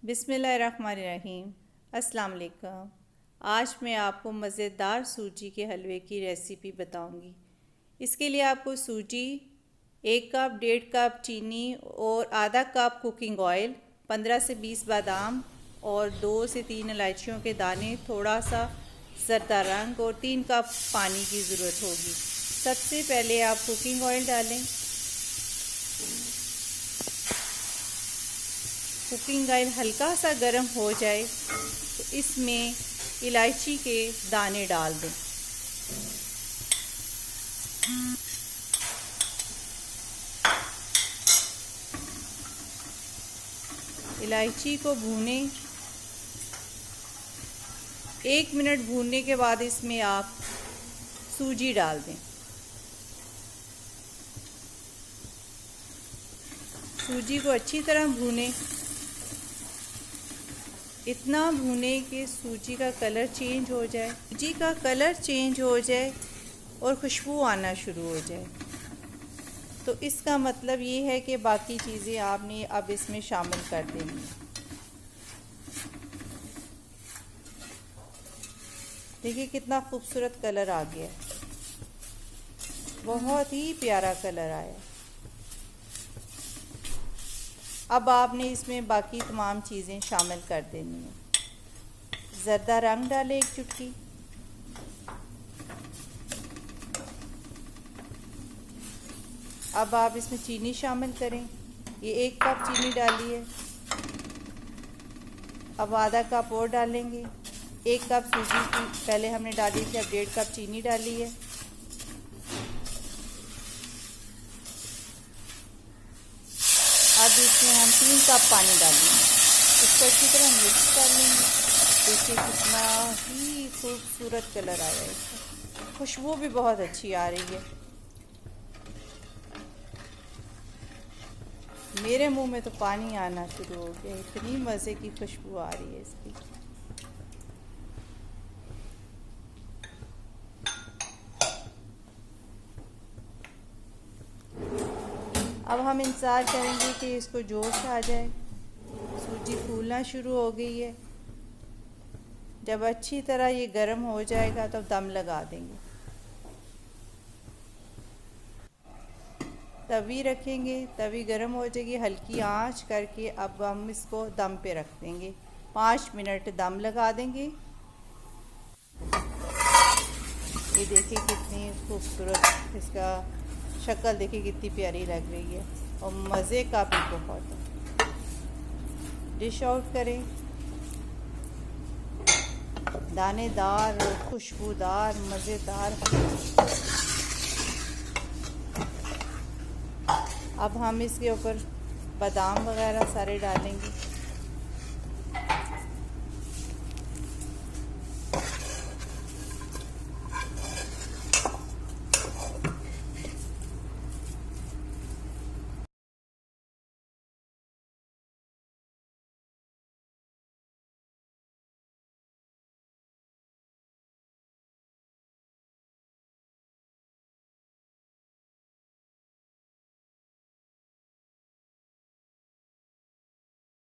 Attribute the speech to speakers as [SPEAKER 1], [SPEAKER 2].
[SPEAKER 1] बिस्मिल्लाहिर्रहमानिर्रहीम। अस्सलाम वालेकुम। आज मैं आपको मज़ेदार सूजी के हलवे की रेसिपी बताऊंगी। इसके लिए आपको सूजी 1 कप, 1.5 कप चीनी और आधा कप कुकिंग ऑयल, 15 से 20 बादाम और 2 से 3 इलायचियों के दाने, थोड़ा सा ज़रदा रंग और 3 कप पानी की ज़रूरत होगी। सबसे पहले आप कुकिंग ऑयल डालें। कुकिंग ऑयल हल्का सा गर्म हो जाए तो इसमें इलायची के दाने डाल दें। इलायची को भूनें। 1 मिनट भूनने के बाद इसमें आप सूजी डाल दें। सूजी को अच्छी तरह भूनें, इतना भूने कि सूजी का कलर चेंज हो जाए। सूजी का कलर चेंज हो जाए और खुशबू आना शुरू हो जाए तो इसका मतलब ये है कि बाकी चीज़ें आपने अब इसमें शामिल कर देनी है। देखिए कितना खूबसूरत कलर आ गया, बहुत ही प्यारा कलर आया। अब आपने इसमें बाकी तमाम चीज़ें शामिल कर देनी है। ज़रदा रंग डालें 1 चुटकी, अब आप इसमें चीनी शामिल करें। ये 1 कप चीनी डाली है, अब आधा कप और डालेंगे। 1 कप सूजी की पहले हमने डाली थी, अब 1.5 कप चीनी डाली है। अब इसमें हम 3 कप पानी डालेंगे, इसको अच्छी तरह मिक्स कर लेंगे। देखिए कितना ही खूबसूरत कलर आया है इसका, खुशबू भी बहुत अच्छी आ रही है। मेरे मुंह में तो पानी आना शुरू हो गया, इतनी मज़े की खुशबू आ रही है इसकी। अब हम इंतज़ार करेंगे कि इसको जोश आ जाए। सूजी फूलना शुरू हो गई है। जब अच्छी तरह ये गर्म हो जाएगा तब दम लगा देंगे। तवी रखेंगे, तवी गर्म हो जाएगी, हल्की आंच करके अब हम इसको दम पे रख देंगे। 5 मिनट दम लगा देंगे। ये देखिए कितनी खूबसूरत इसका शक्ल, देखिए कितनी प्यारी लग रही है और मज़े का भी बहुत है। डिश आउट करें। दानेदार, खुशबूदार, मज़ेदार। अब हम इसके ऊपर बादाम वगैरह सारे डालेंगे।